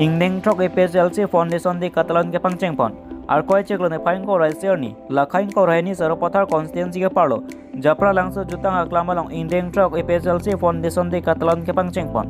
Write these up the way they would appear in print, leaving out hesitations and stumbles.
Ingdeng trok EPSLC Foundation di Catalan ke pangceng pon. Arkoi ceklone paing ko raisier ni, lakain ko raini saropathar constituency ke parlo. Japra langso jutang aklama long Ingdeng trok EPSLC Foundation di Catalan ke pangceng pon.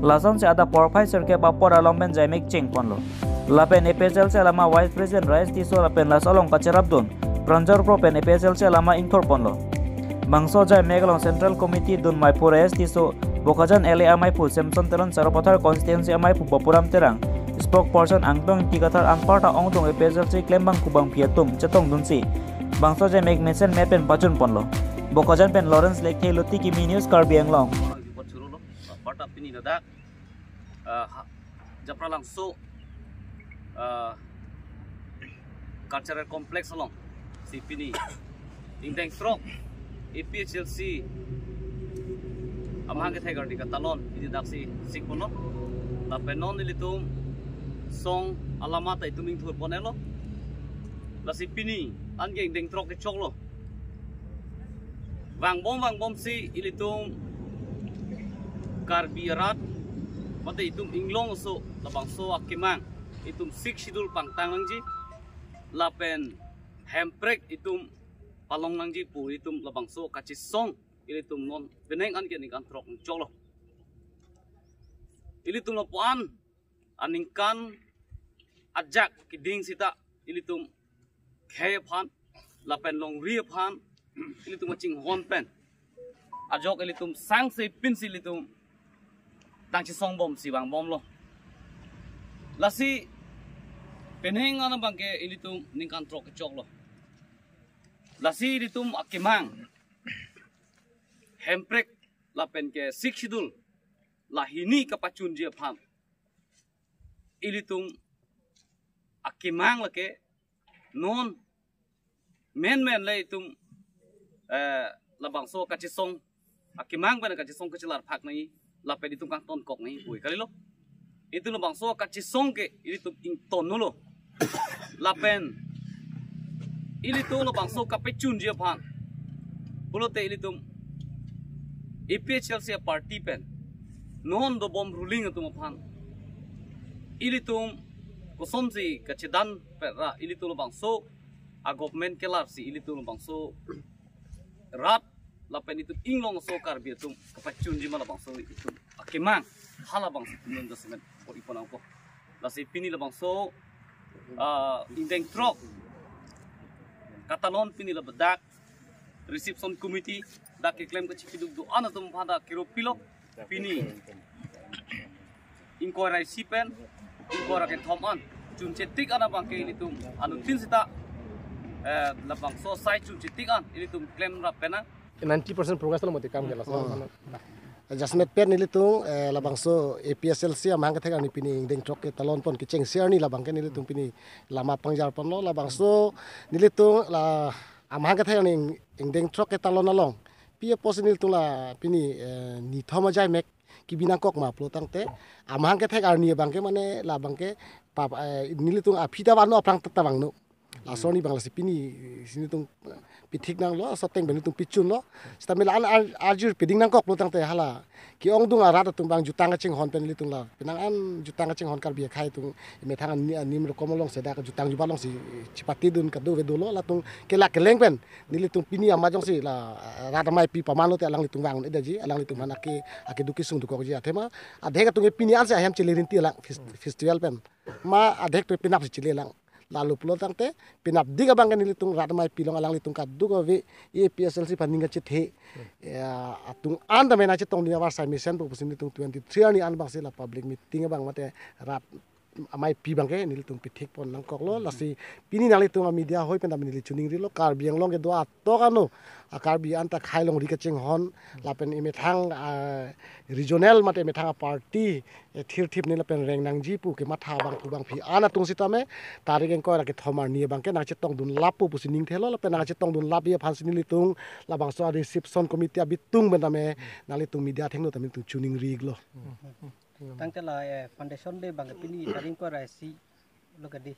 Lason se ada professor ke bapor alomben jaimik ceng pon lo. Lapen EPSLC alama Vice President Rais tiso lapen lasolong kacerabdun. Pranjor propen EPSLC alama ingtor pon lo. Bangso jai megalong Central Committee dun Maipur tiso Bokajan LA Maipu Samson Teron Saropathar Constituency Maipu Bapuram Terang Spokesperson Angdong Tigatar Angparta Ongdong EPSLC Klembang Kubang Piatum Cetong Dunsi Bangso Jai Meg Mesen Mepen Pacun Ponlo Bokajan Pen Lawrence Lake Luti Kimi News Karbi Anglong Parta pini dadak Japra langso cultural complex along si pini Ingdeng trok EPSLC amang ke tegar di Catalan ini daksi sikpono tapi non ilitum song alamat itu minggu ponelo lasi pini angge Ingdeng trok ke choklo bang bom si ilitum karbirat mate itum inglong so labang so akimang itum sik sidul pangtang langji lapen hemprek itum palong langji pu itum labang so kacis song ilitum non beneng an kini kan trok cholo ilitum lopuan aningkan ajak kiding sita ilitum khe phan lapen long ri phan ilitum ching hon pen ajok ilitum sang se pin ilitum tang chi song bom si bang bom lo lasi beneng an bangke ilitum ningkan trok choklo lasi ilitum akimang hemprek lapen ke siksidul lahini kapacun dia pam ilitung akimang lake non men le itum labang so kacisong akimang bana kacisong kecilar phak nai lapen itung kang ton kok nai ui kali lo itu labang so kacisong ke ilitung ing ton lo lapen ilitung labang so kapacun dia pam pulote ilitung EPSLC party pen non do bom ruling atum phan ilitum kosom si kachidan pera ilitum bang so a government kelar si ilitum bang so rat lapen itu inglong so kar biatum kapacun jima bang so itu akimang hala bang nun document ko ipon ko lasi pini bang so Ingdeng trok Catalan pini bedak reception committee dak klaim ke chipiduk do anatum phada kiropilo pini inquiry sipen inquiry ke thoman chun chetik ana bangke ilitum anu tin sita labang so sai chun chetik an ilitum claim ra pena 90% progress lo moti kam gela so adjustment pen ilitung labang so EPSLC amang ke thega ni pini Ingdeng trok ke talon pon ke cheng share ni labang ke ilitung pini lama pangjar pon lo labang so nilitung la amang ke thega ni Ingdeng trok ke talon along pia posinil tula pini ni thoma jai mek kibina kok ma plo tangte amang ke thek arni bangke mane la bangke pap nilitung aphita bano aprang tata bangno la soni bangla si pini sini tung pithik nang lo soteng bani tung pichun lo stamila an arjur piding nang kok plo tangte hala ki ong dung arat tung bang jutang ching hon pen litung la pinang an jutang ching hon kar bi khai tung me thang nim ro komolong seda ka jutang jubalong si chipati dun ka do vedolo la tung kela keleng pen nilitung pini amajong si la rata mai pi pamano te alang litung bang edaji alang litung manake ake duki sung du ko ji athema adhe ka tung pini an sa hem chilerin ti alang festival pen ma adhe to pinap si chilelang lalu pulo tangte pinap diga bangkan nilitung rata mai pilong alang litung ka duga ve EPSLC paninga chithe ya atung anda mena chitong dia war sai mission pu pusin litung 23 ani an bang sila public meeting bang mate rat amai pi bangke nilitung pithik pon nang koklo lasi pini nalitung media hoi pen nili chuning rilo kar biang long ke do ato kanu akar bi anta khailong ri ka ching hon lapen ime thang regional mate me thang party thir thip ni lapen reng nang ji pu ke matha bang pu bang phi ana tung sitame tarik engko ra ke thomar ni bangke na chitong dun lapu pusining thelo lapen na chitong dun lap ye phansi nilitung labang so reception committee abitung bename nalitung media thengno tamin tung chuning ri glo tangte la foundation de bang pini taring ko raisi lo gadi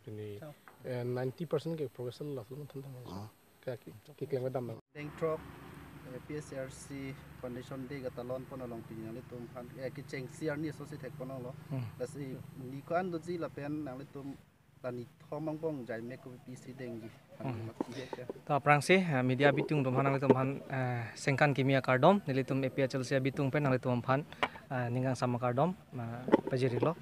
pini 90% ke progress la sun thanda ka ki klem dam Ingdeng trok PSRC Foundation Day katalon pon along pinyang litum pan kiceng siar ni so si tek pon lo lasi ni ko an doji la pen nang litum tani thomang bong jai me ko PC dengi ta prang se media bitung dum hanang litum han sengkan kimia kardom nilitum APHL sia bitung pen nang litum pan ningang sama kardom pajeri lo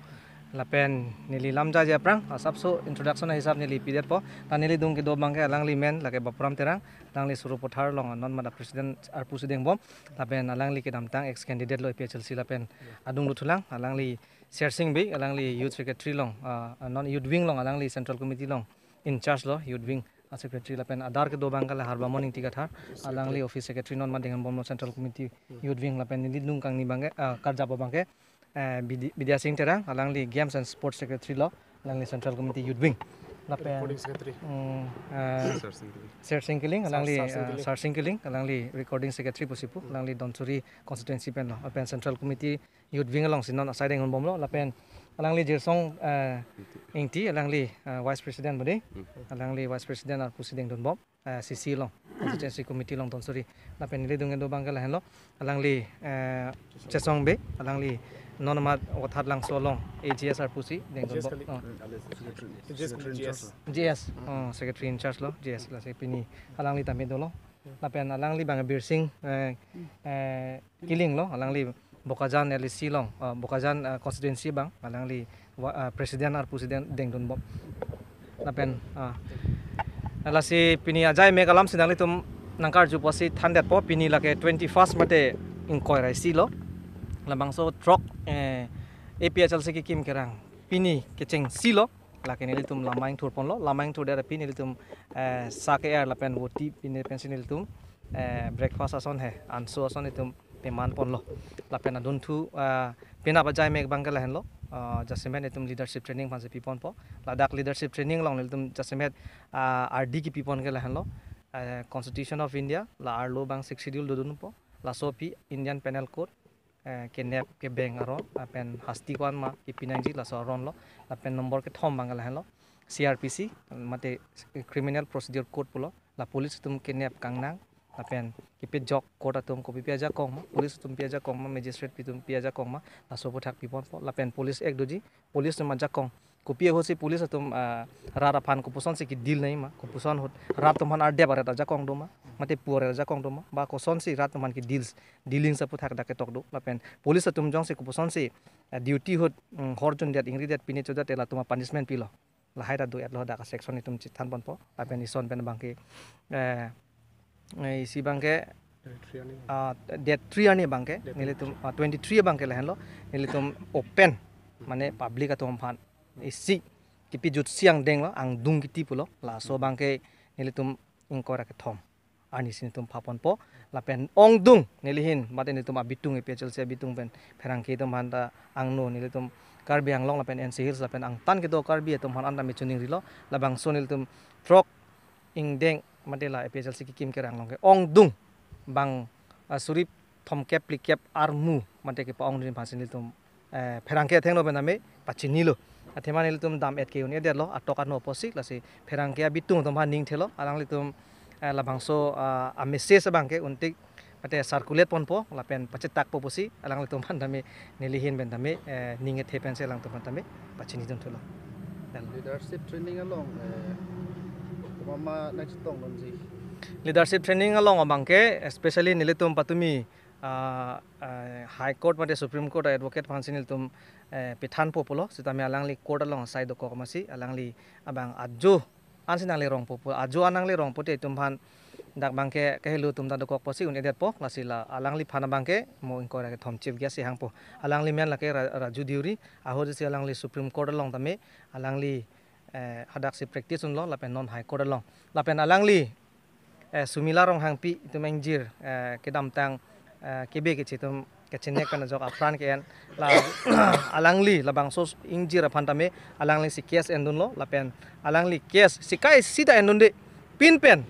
lapen nili lamja ja prang sabso introduction hisab nili pidet po ta nili dung ke do bangke alang li men lake bapram terang lang li suru pothar long non mada president ar pusideng bom lapen alang li ke damtang ex candidate lo APHL si lapen adung lutulang alang li sharing bi alang li youth secretary long non youth wing long alang li central committee long in charge lo youth wing secretary lapen adar ke do bangkala harba morning tiga thar alang li office secretary non madingan bom central committee youth wing lapen nili dung kang ni bangke karja bangke Vidya Singh terang alang li games and sports secretary lo alang li central committee youth wing lapen recording secretary Sir Singkiling alang li Sir Singkiling alang li recording secretary posipu alang li Donsuri constituency pen lo lapen central committee youth wing along sinon aside ngon bom lo lapen alang li jirsong ingti alang li vice president bode alang li vice president ar pusideng don bom CC long constituency committee long Donsuri lapen li dungen do bangkala hen lo alang li chesong be alang li non mat othat lang solong AGS ar pusi deng don bom GS secretary in charge lo GS la se pini alang li tambe do lo lapen alang li bang birsing kiling lo alang li Bokajan LC long Bokajan constituency bang alang li president ar pusideng deng don bom lapen la si pini ajai megalam sinang li tum nangkar ju posi thandet po pini lake 21st mate ingkoi rai si lo labang so trok APHL se ki kim kerang pini keceng si lo lake ni tum lamaing tur pon lo lamaing tur dera pini tum sake air lapen woti pini pensin tum breakfast ason he anso ason tum peman pon lo lapen adun thu pina bajai meg bangkala hen lo jasemet itum leadership training panse pipon po ladak leadership training long itum jasemet RD ki pipon ke lahen lo Constitution of India la arlo bang 6 schedule dodun po la sopi Indian Penal Code ke nep ke beng aro pen hasti kwan ma ki pinangji la so ron lo la pen number ke thom bangala hen lo CRPC mate criminal procedure code pulo la police tum ke nep kangnang lapen kipit jok kota tum ko piaja kong ma police tum piaja kong ma magistrate pitum piaja kong ma la sopo thak pipon po lapen police ek doji police tum ja kong ko pia hosi police tum rara phan ko puson se ki deal nei ma ko puson hot rat tum han arde bare ta ja kong do ma mate puore ja kong do ma ba ko son si rat tum han ki dealing sa puthak da ke tok do lapen police tum jong se ko puson se duty hot horjon dat ingri dat pini choda tela tuma punishment pilo la haida do at lo da ka section ni tum chithan pon po lapen ison pen bangke isi bangke date 3 ani bangke nilitum 23 bangke lahen lo nilitum open mane public atom phan isi kipi jut siang deng lo ang dung kiti pulo la so bangke nilitum ingkora ke thom ani sinitum phapon po lapen ong dung nilihin mate nilitum abitung APHL se bitung pen pherang ke tum handa ang no nilitum Karbi Anglong lapen NC Hills lapen ang tan ke do Karbi tum han anda mechuning rilo labang so nilitum trok ing deng madela APHL si kim kerang long ke ong dung bang surip thom kep likep armu mate ke paong din phasin tum pherang ke thengno bename pachini lo athemani tum dam et ke uni der lo atoka no posi lasi pherang ke bitung tum han ning thelo alang litum labangso a message bang ke untik mate circulate pon po lapen pacetak po posi alang litum han dame nilihin ben dame ninge thepen se lang tum dame pachini dun thelo leadership training along mama next tong lonji leadership training along abangke especially nilitum patumi high court mate supreme court advocate phansinil tum pithan populo sitami alangli court along side ko kamasi alangli abang ajo ansinangli rong popo ajo anangli rong pote tum phan dak bangke kehelu tum da ko posi un edet po lasila alangli phana bangke mo inkora ke thom chief gyasi hangpo alangli men lake raju diuri aho jisi alangli supreme court along tame alangli hadak si practice un lo lapen non high court long lapen alangli sumila rong hangpi itu mengjir kedam tang kebe ke chitum ke chenek kana jok afran ke en la alangli labang sos ingjir phantame alangli si case endun lo lapen alangli case sikai sida endun de pin pen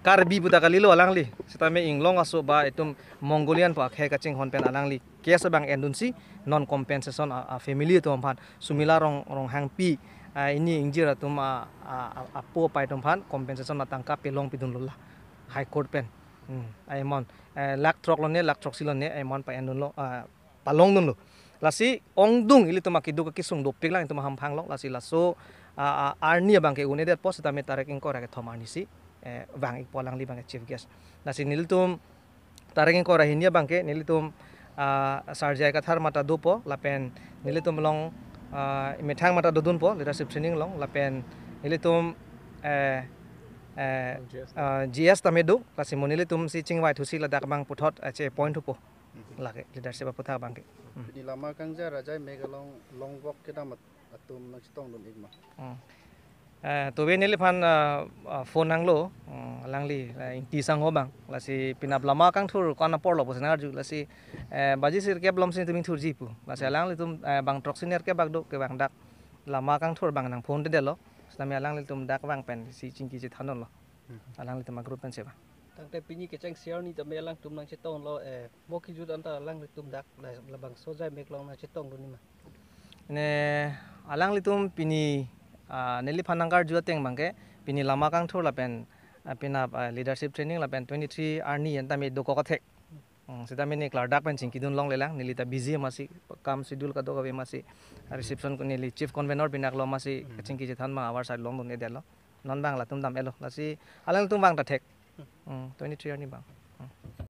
karbi buta kalilo alangli sitame inglong aso ba itum mongolian pa khe kaching hon pen alangli case bang endun si non compensation a family to phan sumila rong hangpi ini injira tuma apo pai tom phan compensation na tangka pelong pidun lola high court pen ai mon lak trok lo ne lak trok silon ne ai mon pa en lo palong nun lo lasi ong dung ili to makidu ka kisung dopik lang to maham phang lo lasi laso arnia bang ke une det pos ta me tarek ingko ra ke thomar ni si bang ik polang li bang ke chief guest lasi niltum tarek ingko ra hinia bang ke nilitum sarjai ka thar mata dopo lapen nilitum long methang mata dodun po leadership training long lapen nilitum GS tamedu lasi monilitum si chingwai thusi ladak bang puthot che point po lage leadership puthak bang ke Pini lama kang ja rajai megalong long walk kita mat atum nak stong don igma. To be nili phan phone anglo langli inti sang ho bang lasi pinap lama kang thur kona porlo bosna ju lasi baji sir ke blom sin tumin thur jipu lasi langli tum bang trok senior ke bagdo ke bang dak lama kang thur bang nang phone de lo sami langli tum dak bang pen si chingki je thanon lo langli tum group pen seba tang te pini ke chang siar ni tame lang tum nang chetong lo mo ki jut anta lang tum dak la bang so jai mek long nang chetong do ni ma ne alang litum pini neli phanangkar juateng bangke pini lama kang thur lapen pina leadership training lapen 23 arni enta me doko ka thek sita me ne klar dak pen chingki dun long lelang neli ta busy masi kam schedule ka do ka be masi reception ko neli chief convener pinak lo masi chingki je than ma awar side long don ne delo non bang la tum dam elo lasi alang tum bang ta thek 23 arni bang